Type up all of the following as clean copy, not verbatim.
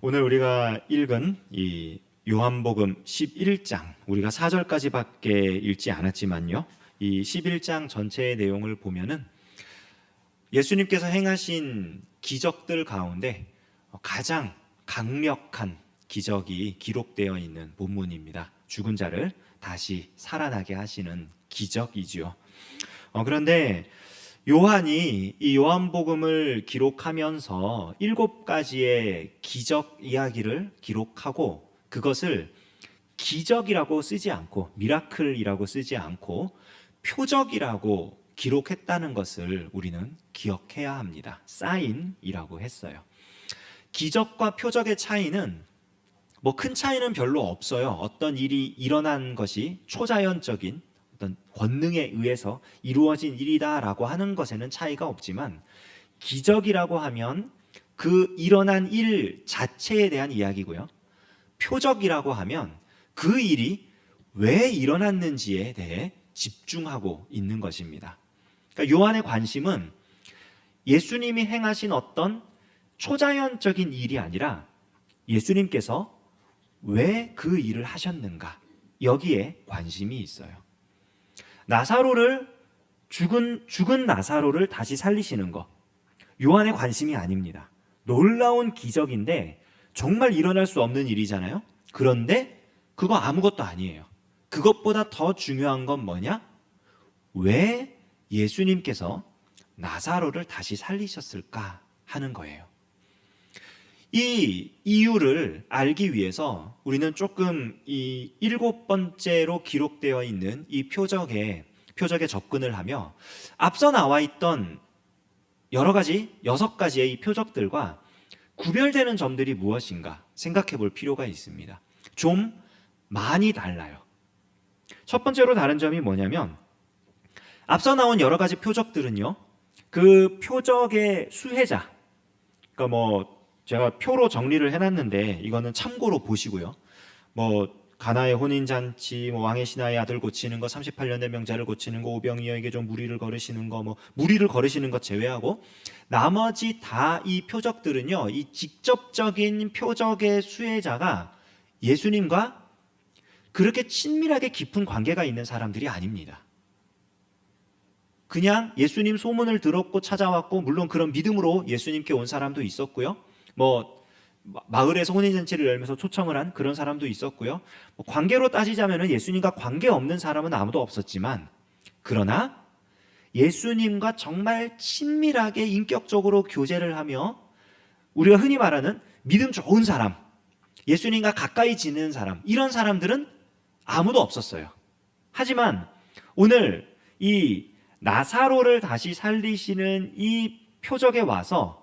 오늘 우리가 읽은 이 요한복음 11장, 우리가 4절까지밖에 읽지 않았지만요, 이 11장 전체의 내용을 보면은 예수님께서 행하신 기적들 가운데 가장 강력한 기적이 기록되어 있는 본문입니다. 죽은 자를 다시 살아나게 하시는 기적이지요. 그런데 요한이 이 요한복음을 기록하면서 7가지의 기적 이야기를 기록하고 그것을 기적이라고 쓰지 않고 미라클이라고 쓰지 않고 표적이라고 기록했다는 것을 우리는 기억해야 합니다. 사인이라고 했어요. 기적과 표적의 차이는 큰 차이는 별로 없어요. 어떤 일이 일어난 것이 초자연적인 어떤 권능에 의해서 이루어진 일이다라고 하는 것에는 차이가 없지만, 기적이라고 하면 그 일어난 일 자체에 대한 이야기고요, 표적이라고 하면 그 일이 왜 일어났는지에 대해 집중하고 있는 것입니다. 그러니까 요한의 관심은 예수님이 행하신 어떤 초자연적인 일이 아니라 예수님께서 왜 그 일을 하셨는가, 여기에 관심이 있어요. 나사로를 죽은 나사로를 다시 살리시는 것, 요한의 관심이 아닙니다. 놀라운 기적인데 정말 일어날 수 없는 일이잖아요. 그런데 그거 아무것도 아니에요. 그것보다 더 중요한 건 뭐냐? 왜 예수님께서 나사로를 다시 살리셨을까 하는 거예요. 이 이유를 알기 위해서 우리는 조금 이 7번째로 기록되어 있는 이 표적에 접근을 하며 앞서 나와 있던 여러 가지 6가지의 이 표적들과 구별되는 점들이 무엇인가 생각해 볼 필요가 있습니다. 좀 많이 달라요. 첫 번째로 다른 점이 뭐냐면, 앞서 나온 여러 가지 표적들은요, 그 표적의 수혜자, 그러니까 제가 표로 정리를 해놨는데 이거는 참고로 보시고요. 가나의 혼인잔치, 왕의 신하의 아들 고치는 거, 38년 된 명자를 고치는 거, 오병이어에게 좀 무리를 거르시는 거, 무리를 거르시는 것 제외하고 나머지 다 이 표적들은요, 이 직접적인 표적의 수혜자가 예수님과 그렇게 친밀하게 깊은 관계가 있는 사람들이 아닙니다. 그냥 예수님 소문을 들었고 찾아왔고, 물론 그런 믿음으로 예수님께 온 사람도 있었고요, 마을에서 혼인잔치를 열면서 초청을 한 그런 사람도 있었고요, 관계로 따지자면 예수님과 관계없는 사람은 아무도 없었지만, 그러나 예수님과 정말 친밀하게 인격적으로 교제를 하며 우리가 흔히 말하는 믿음 좋은 사람, 예수님과 가까이 지내는 사람, 이런 사람들은 아무도 없었어요. 하지만 오늘 이 나사로를 다시 살리시는 이 표적에 와서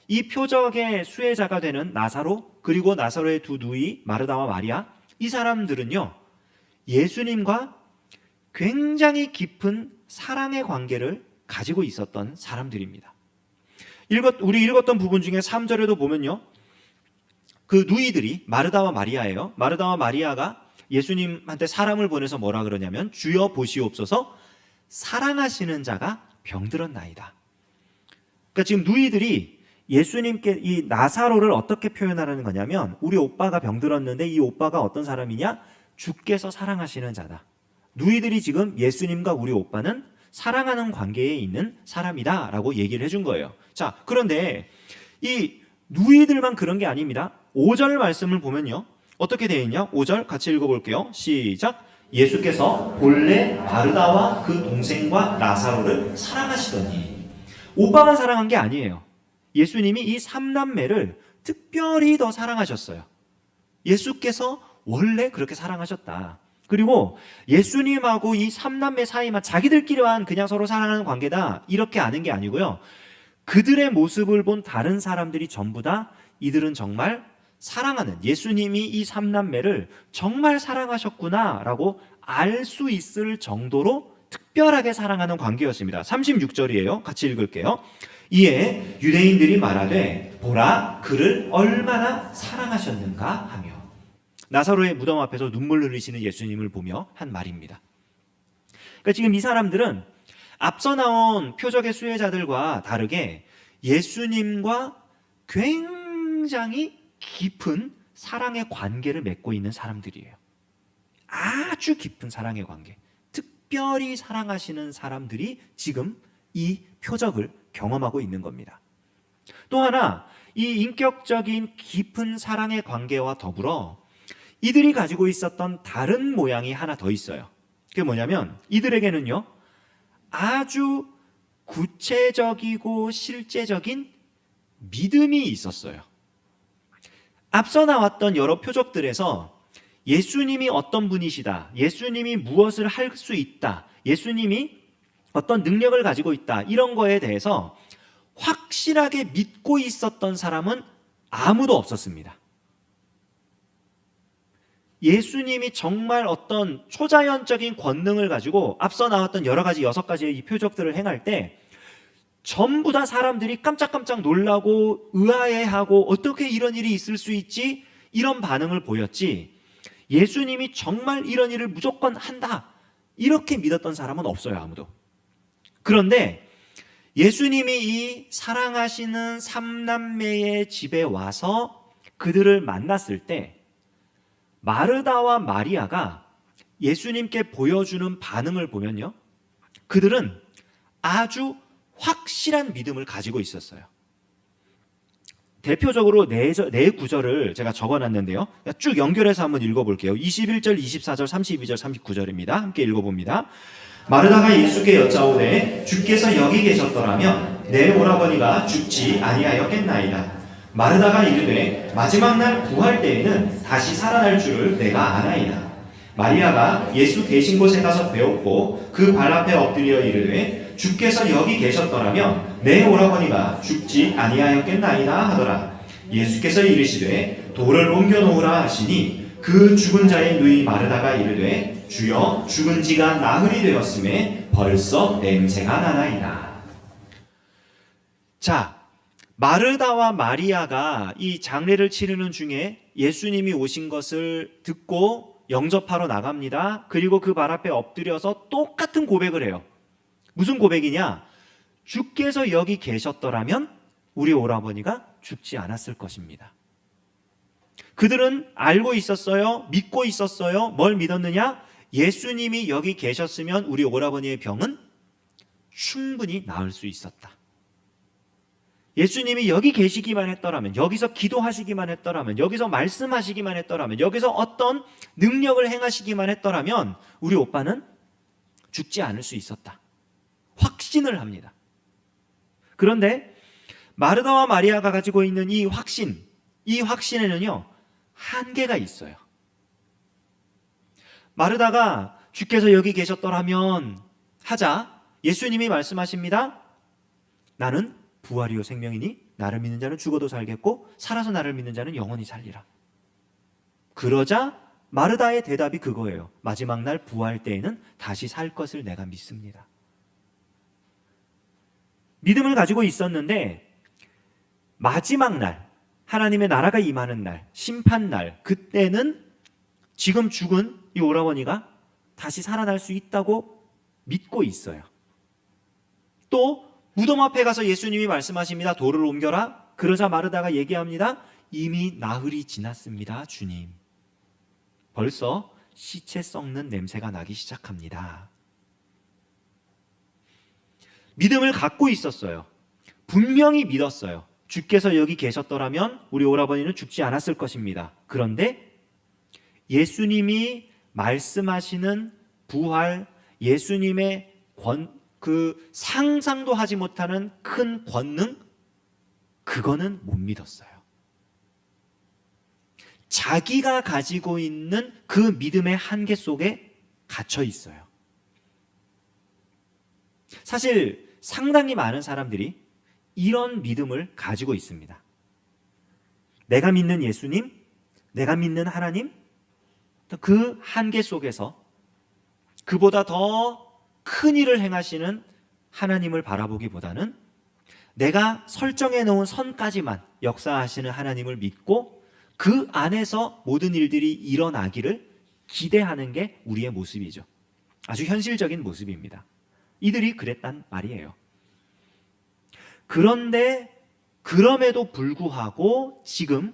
이 표적의 수혜자가 되는 나사로, 그리고 나사로의 두 누이 마르다와 마리아, 이 사람들은요, 예수님과 굉장히 깊은 사랑의 관계를 가지고 있었던 사람들입니다. 우리 읽었던 부분 중에 3절에도 보면요, 그 누이들이 마르다와 마리아예요. 마르다와 마리아가 예수님한테 사람을 보내서 뭐라 그러냐면, 주여 보시옵소서, 사랑하시는 자가 병들었나이다. 그러니까 지금 누이들이 예수님께 이 나사로를 어떻게 표현하라는 거냐면, 우리 오빠가 병들었는데 이 오빠가 어떤 사람이냐? 주께서 사랑하시는 자다. 누이들이 지금 예수님과 우리 오빠는 사랑하는 관계에 있는 사람이다 라고 얘기를 해준 거예요. 자, 그런데 이 누이들만 그런 게 아닙니다. 5절 말씀을 보면요, 어떻게 되어 있냐? 5절 같이 읽어볼게요. 시작. 예수께서 본래 마르다와 그 동생과 나사로를 사랑하시더니. 오빠만 사랑한 게 아니에요. 예수님이 이 3남매를 특별히 더 사랑하셨어요. 예수께서 원래 그렇게 사랑하셨다. 그리고 예수님하고 이 3남매 사이만 자기들끼리만 그냥 서로 사랑하는 관계다, 이렇게 아는 게 아니고요, 그들의 모습을 본 다른 사람들이 전부 다 이들은 정말 사랑하는, 예수님이 이 3남매를 정말 사랑하셨구나라고 알 수 있을 정도로 특별하게 사랑하는 관계였습니다. 36절이에요. 같이 읽을게요. 이에 유대인들이 말하되 보라, 그를 얼마나 사랑하셨는가 하며. 나사로의 무덤 앞에서 눈물 흘리시는 예수님을 보며 한 말입니다. 그러니까 지금 이 사람들은 앞서 나온 표적의 수혜자들과 다르게 예수님과 굉장히 깊은 사랑의 관계를 맺고 있는 사람들이에요. 아주 깊은 사랑의 관계. 특별히 사랑하시는 사람들이 지금 이 표적을 경험하고 있는 겁니다. 또 하나, 이 인격적인 깊은 사랑의 관계와 더불어 이들이 가지고 있었던 다른 모양이 하나 더 있어요. 그게 뭐냐면 이들에게는요, 아주 구체적이고 실제적인 믿음이 있었어요. 앞서 나왔던 여러 표적들에서 예수님이 어떤 분이시다, 예수님이 무엇을 할 수 있다, 예수님이 어떤 능력을 가지고 있다, 이런 거에 대해서 확실하게 믿고 있었던 사람은 아무도 없었습니다. 예수님이 정말 어떤 초자연적인 권능을 가지고 앞서 나왔던 여러 가지 6가지의 이 표적들을 행할 때 전부 다 사람들이 깜짝깜짝 놀라고 의아해하고 어떻게 이런 일이 있을 수 있지? 이런 반응을 보였지, 예수님이 정말 이런 일을 무조건 한다, 이렇게 믿었던 사람은 없어요, 아무도. 그런데 예수님이 이 사랑하시는 삼남매의 집에 와서 그들을 만났을 때 마르다와 마리아가 예수님께 보여주는 반응을 보면요, 그들은 아주 확실한 믿음을 가지고 있었어요. 대표적으로 네 구절을 제가 적어놨는데요, 쭉 연결해서 한번 읽어볼게요. 21절, 24절, 32절, 39절입니다. 함께 읽어봅니다. 마르다가 예수께 여짜오되 주께서 여기 계셨더라면 내 오라버니가 죽지 아니하였겠나이다. 마르다가 이르되 마지막 날 부활 때에는 다시 살아날 줄을 내가 아나이다. 마리아가 예수 계신 곳에 가서 배웠고 그 발 앞에 엎드려 이르되 주께서 여기 계셨더라면 내 오라버니가 죽지 아니하였겠나이다 하더라. 예수께서 이르시되 돌을 옮겨 놓으라 하시니 그 죽은 자의 누이 마르다가 이르되 주여 죽은 지가 나흘이 되었음에 벌써 냄새가 나나이다. 자, 마르다와 마리아가 이 장례를 치르는 중에 예수님이 오신 것을 듣고 영접하러 나갑니다. 그리고 그 발 앞에 엎드려서 똑같은 고백을 해요. 무슨 고백이냐? 주께서 여기 계셨더라면 우리 오라버니가 죽지 않았을 것입니다. 그들은 알고 있었어요. 믿고 있었어요. 뭘 믿었느냐? 예수님이 여기 계셨으면 우리 오라버니의 병은 충분히 나을 수 있었다. 예수님이 여기 계시기만 했더라면, 여기서 기도하시기만 했더라면, 여기서 말씀하시기만 했더라면, 여기서 어떤 능력을 행하시기만 했더라면 우리 오빠는 죽지 않을 수 있었다. 확신을 합니다. 그런데 마르다와 마리아가 가지고 있는 이 확신에는요, 한계가 있어요. 마르다가 주께서 여기 계셨더라면 하자 예수님이 말씀하십니다. 나는 부활이요 생명이니 나를 믿는 자는 죽어도 살겠고 살아서 나를 믿는 자는 영원히 살리라. 그러자 마르다의 대답이 그거예요. 마지막 날 부활 때에는 다시 살 것을 내가 믿습니다. 믿음을 가지고 있었는데 마지막 날, 하나님의 나라가 임하는 날, 심판날, 그때는 지금 죽은 이 오라버니가 다시 살아날 수 있다고 믿고 있어요. 또 무덤 앞에 가서 예수님이 말씀하십니다. 돌을 옮겨라. 그러자 마르다가 얘기합니다. 이미 나흘이 지났습니다, 주님. 벌써 시체 썩는 냄새가 나기 시작합니다. 믿음을 갖고 있었어요. 분명히 믿었어요. 주께서 여기 계셨더라면 우리 오라버니는 죽지 않았을 것입니다. 그런데 예수님이 말씀하시는 부활, 예수님의 그 상상도 하지 못하는 큰 권능, 그거는 못 믿었어요. 자기가 가지고 있는 그 믿음의 한계 속에 갇혀 있어요. 사실 상당히 많은 사람들이 이런 믿음을 가지고 있습니다. 내가 믿는 예수님, 내가 믿는 하나님, 그 한계 속에서 그보다 더 큰 일을 행하시는 하나님을 바라보기보다는 내가 설정해 놓은 선까지만 역사하시는 하나님을 믿고 그 안에서 모든 일들이 일어나기를 기대하는 게 우리의 모습이죠. 아주 현실적인 모습입니다. 이들이 그랬단 말이에요. 그런데 그럼에도 불구하고 지금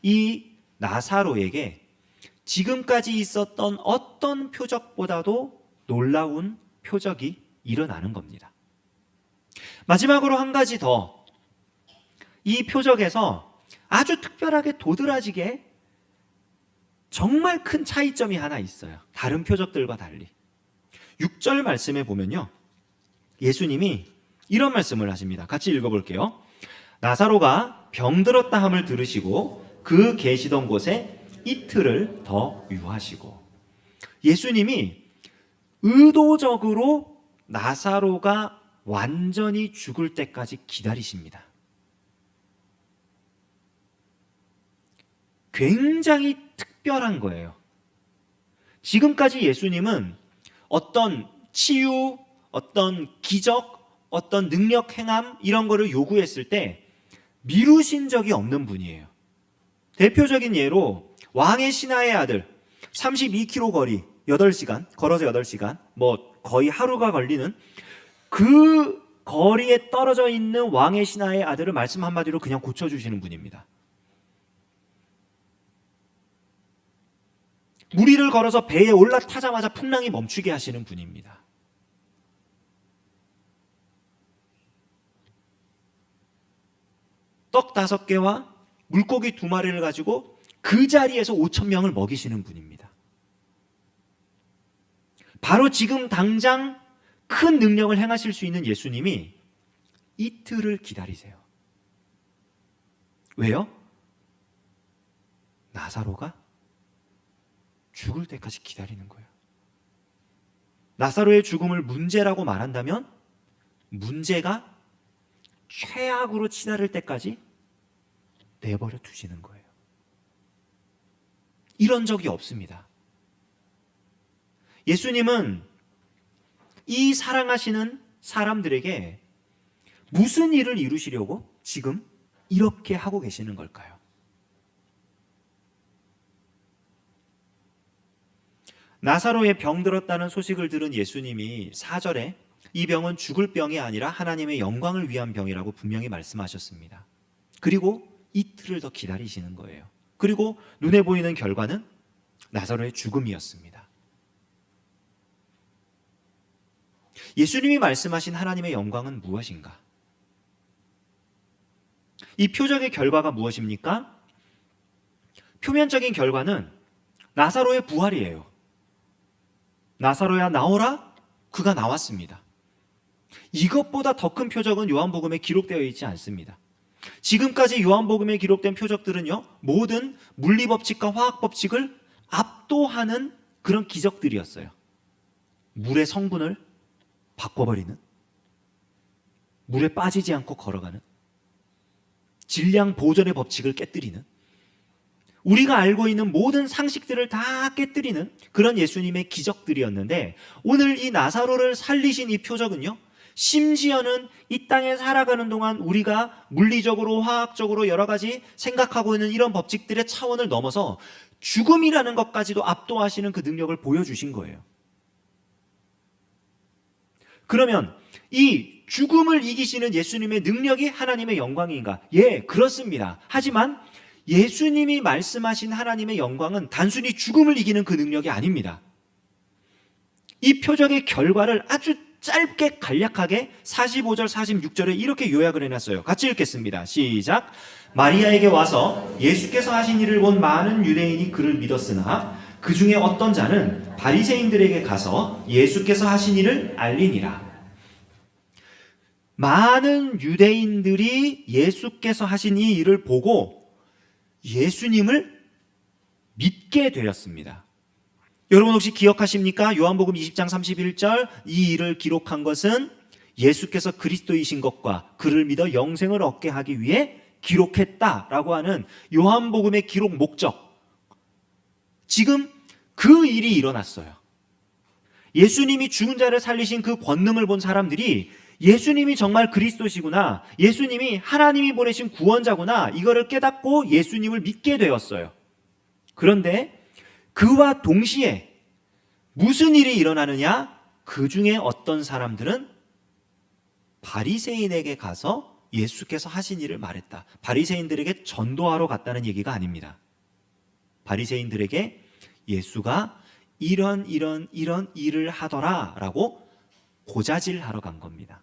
이 나사로에게 지금까지 있었던 어떤 표적보다도 놀라운 표적이 일어나는 겁니다. 마지막으로 한 가지 더, 이 표적에서 아주 특별하게 도드라지게 정말 큰 차이점이 하나 있어요. 다른 표적들과 달리. 6절 말씀에 보면요, 예수님이 이런 말씀을 하십니다. 같이 읽어볼게요. 나사로가 병들었다 함을 들으시고 그 계시던 곳에 이틀을 더 유하시고. 예수님이 의도적으로 나사로가 완전히 죽을 때까지 기다리십니다. 굉장히 특별한 거예요. 지금까지 예수님은 어떤 치유, 어떤 기적, 어떤 능력 행함 이런 거를 요구했을 때 미루신 적이 없는 분이에요. 대표적인 예로 왕의 신하의 아들 32km 거리 8시간 걸어서 8시간 뭐 거의 하루가 걸리는 그 거리에 떨어져 있는 왕의 신하의 아들을 말씀 한마디로 그냥 고쳐주시는 분입니다. 무리를 걸어서 배에 올라타자마자 풍랑이 멈추게 하시는 분입니다. 떡 5개와 물고기 2마리를 가지고 그 자리에서 5,000명을 먹이시는 분입니다. 바로 지금 당장 큰 능력을 행하실 수 있는 예수님이 이틀을 기다리세요. 왜요? 나사로가 죽을 때까지 기다리는 거예요. 나사로의 죽음을 문제라고 말한다면 문제가 최악으로 치달을 때까지 내버려 두시는 거예요. 이런 적이 없습니다. 예수님은 이 사랑하시는 사람들에게 무슨 일을 이루시려고 지금 이렇게 하고 계시는 걸까요? 나사로의 병들었다는 소식을 들은 예수님이 4절에 이 병은 죽을 병이 아니라 하나님의 영광을 위한 병이라고 분명히 말씀하셨습니다. 그리고 이틀을 더 기다리시는 거예요. 그리고 눈에 보이는 결과는 나사로의 죽음이었습니다. 예수님이 말씀하신 하나님의 영광은 무엇인가? 이 표적의 결과가 무엇입니까? 표면적인 결과는 나사로의 부활이에요. 나사로야 나오라? 그가 나왔습니다. 이것보다 더 큰 표적은 요한복음에 기록되어 있지 않습니다. 지금까지 요한복음에 기록된 표적들은요, 모든 물리법칙과 화학법칙을 압도하는 그런 기적들이었어요. 물의 성분을 바꿔버리는, 물에 빠지지 않고 걸어가는, 질량 보존의 법칙을 깨뜨리는, 우리가 알고 있는 모든 상식들을 다 깨뜨리는 그런 예수님의 기적들이었는데, 오늘 이 나사로를 살리신 이 표적은요, 심지어는 이 땅에 살아가는 동안 우리가 물리적으로 화학적으로 여러 가지 생각하고 있는 이런 법칙들의 차원을 넘어서 죽음이라는 것까지도 압도하시는 그 능력을 보여주신 거예요. 그러면 이 죽음을 이기시는 예수님의 능력이 하나님의 영광인가? 예, 그렇습니다. 하지만 예수님이 말씀하신 하나님의 영광은 단순히 죽음을 이기는 그 능력이 아닙니다. 이 표적의 결과를 아주 짧게 간략하게 45절 46절에 이렇게 요약을 해놨어요. 같이 읽겠습니다. 시작. 마리아에게 와서 예수께서 하신 일을 본 많은 유대인이 그를 믿었으나 그 중에 어떤 자는 바리새인들에게 가서 예수께서 하신 일을 알리니라. 많은 유대인들이 예수께서 하신 이 일을 보고 예수님을 믿게 되었습니다. 여러분 혹시 기억하십니까? 요한복음 20장 31절, 이 일을 기록한 것은 예수께서 그리스도이신 것과 그를 믿어 영생을 얻게 하기 위해 기록했다라고 하는 요한복음의 기록 목적. 지금 그 일이 일어났어요. 예수님이 죽은 자를 살리신 그 권능을 본 사람들이 예수님이 정말 그리스도시구나, 예수님이 하나님이 보내신 구원자구나, 이거를 깨닫고 예수님을 믿게 되었어요. 그런데 그와 동시에 무슨 일이 일어나느냐? 그 중에 어떤 사람들은 바리새인에게 가서 예수께서 하신 일을 말했다. 바리새인들에게 전도하러 갔다는 얘기가 아닙니다. 바리새인들에게 예수가 이런 일을 하더라라고 고자질하러 간 겁니다.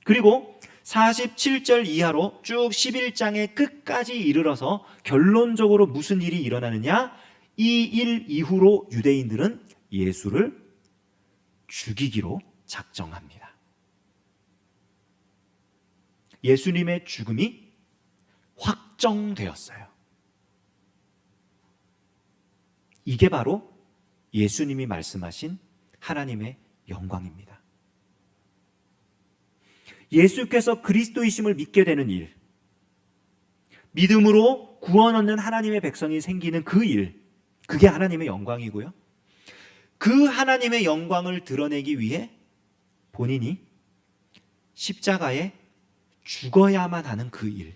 그리고 47절 이하로 쭉 11장의 끝까지 이르러서 결론적으로 무슨 일이 일어나느냐? 이 일 이후로 유대인들은 예수를 죽이기로 작정합니다. 예수님의 죽음이 확정되었어요. 이게 바로 예수님이 말씀하신 하나님의 영광입니다. 예수께서 그리스도이심을 믿게 되는 일, 믿음으로 구원 얻는 하나님의 백성이 생기는 그 일, 그게 하나님의 영광이고요. 그 하나님의 영광을 드러내기 위해 본인이 십자가에 죽어야만 하는 그 일,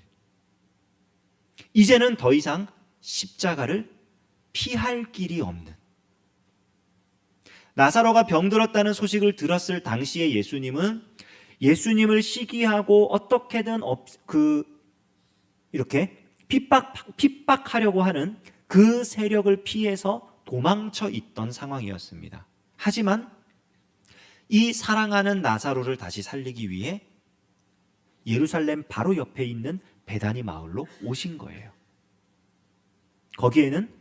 이제는 더 이상 십자가를 피할 길이 없는, 나사로가 병들었다는 소식을 들었을 당시에 예수님은 예수님을 시기하고 어떻게든 이렇게 핍박하려고 하는 그 세력을 피해서 도망쳐 있던 상황이었습니다. 하지만 이 사랑하는 나사로를 다시 살리기 위해 예루살렘 바로 옆에 있는 베다니 마을로 오신 거예요. 거기에는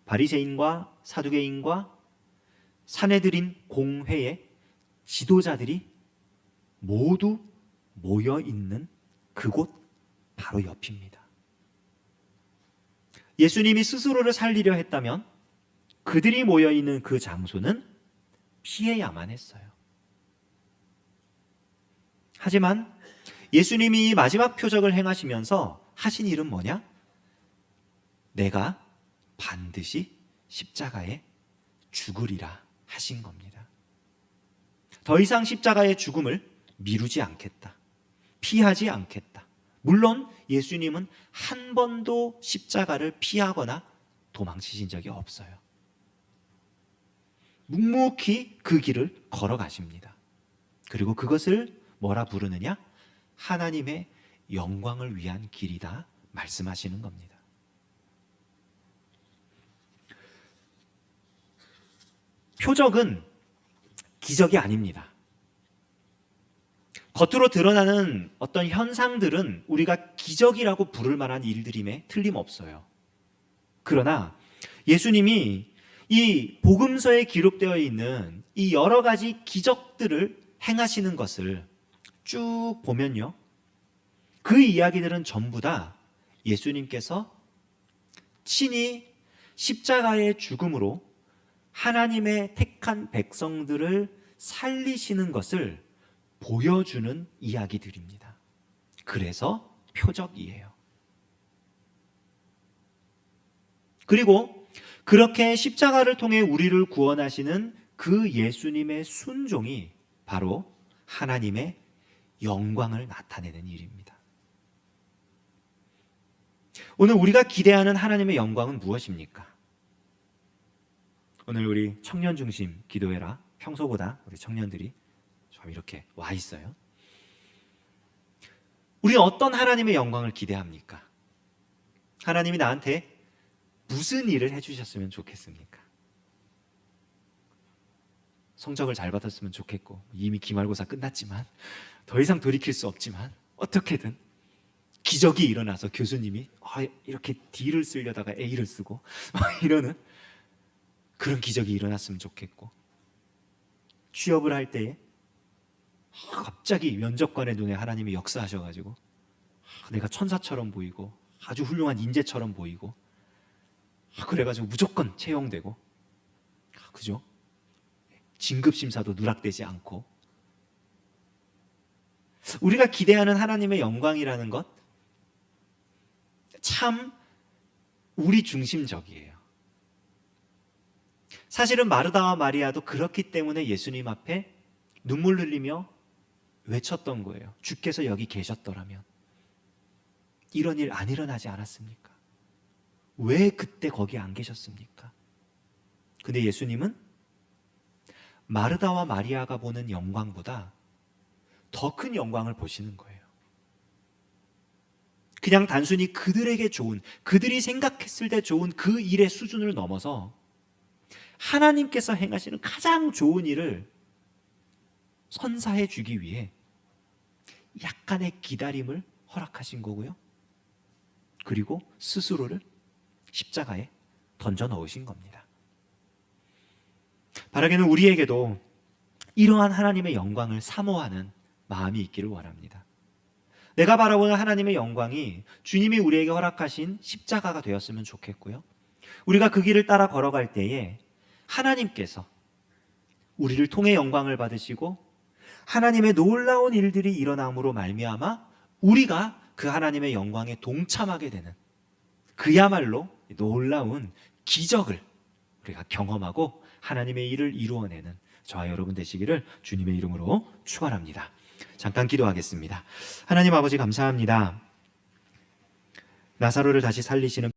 바리새인과 사두개인과 사내들인 공회의 지도자들이 모두 모여 있는 그곳 바로 옆입니다. 예수님이 스스로를 살리려 했다면 그들이 모여 있는 그 장소는 피해야만 했어요. 하지만 예수님이 이 마지막 표적을 행하시면서 하신 일은 뭐냐? 내가 반드시 십자가에 죽으리라 하신 겁니다. 더 이상 십자가의 죽음을 미루지 않겠다. 피하지 않겠다. 물론 예수님은 한 번도 십자가를 피하거나 도망치신 적이 없어요. 묵묵히 그 길을 걸어가십니다. 그리고 그것을 뭐라 부르느냐? 하나님의 영광을 위한 길이다 말씀하시는 겁니다. 표적은 기적이 아닙니다. 겉으로 드러나는 어떤 현상들은 우리가 기적이라고 부를 만한 일들임에 틀림없어요. 그러나 예수님이 이 복음서에 기록되어 있는 이 여러 가지 기적들을 행하시는 것을 쭉 보면요, 그 이야기들은 전부 다 예수님께서 친히 십자가의 죽음으로 하나님의 택한 백성들을 살리시는 것을 보여주는 이야기들입니다. 그래서 표적이에요. 그리고 그렇게 십자가를 통해 우리를 구원하시는 그 예수님의 순종이 바로 하나님의 영광을 나타내는 일입니다. 오늘 우리가 기대하는 하나님의 영광은 무엇입니까? 오늘 우리 청년 중심 기도회라 평소보다 우리 청년들이 좀 이렇게 와 있어요. 우리는 어떤 하나님의 영광을 기대합니까? 하나님이 나한테 무슨 일을 해주셨으면 좋겠습니까? 성적을 잘 받았으면 좋겠고, 이미 기말고사 끝났지만 더 이상 돌이킬 수 없지만 어떻게든 기적이 일어나서 교수님이 이렇게 D를 쓰려다가 A를 쓰고 이러는 그런 기적이 일어났으면 좋겠고, 취업을 할 때에 갑자기 면접관의 눈에 하나님이 역사하셔가지고 내가 천사처럼 보이고 아주 훌륭한 인재처럼 보이고, 그래가지고 무조건 채용되고, 그죠? 진급심사도 누락되지 않고. 우리가 기대하는 하나님의 영광이라는 것, 참 우리 중심적이에요. 사실은 마르다와 마리아도 그렇기 때문에 예수님 앞에 눈물 흘리며 외쳤던 거예요. 주께서 여기 계셨더라면 이런 일 안 일어나지 않았습니까? 왜 그때 거기 안 계셨습니까? 근데 예수님은 마르다와 마리아가 보는 영광보다 더 큰 영광을 보시는 거예요. 그냥 단순히 그들에게 좋은, 그들이 생각했을 때 좋은 그 일의 수준을 넘어서 하나님께서 행하시는 가장 좋은 일을 선사해 주기 위해 약간의 기다림을 허락하신 거고요. 그리고 스스로를 십자가에 던져 넣으신 겁니다. 바라기는 우리에게도 이러한 하나님의 영광을 사모하는 마음이 있기를 원합니다. 내가 바라보는 하나님의 영광이 주님이 우리에게 허락하신 십자가가 되었으면 좋겠고요. 우리가 그 길을 따라 걸어갈 때에 하나님께서 우리를 통해 영광을 받으시고 하나님의 놀라운 일들이 일어남으로 말미암아 우리가 그 하나님의 영광에 동참하게 되는 그야말로 놀라운 기적을 우리가 경험하고 하나님의 일을 이루어내는 저와 여러분 되시기를 주님의 이름으로 축원합니다. 잠깐 기도하겠습니다. 하나님 아버지 감사합니다. 나사로를 다시 살리시는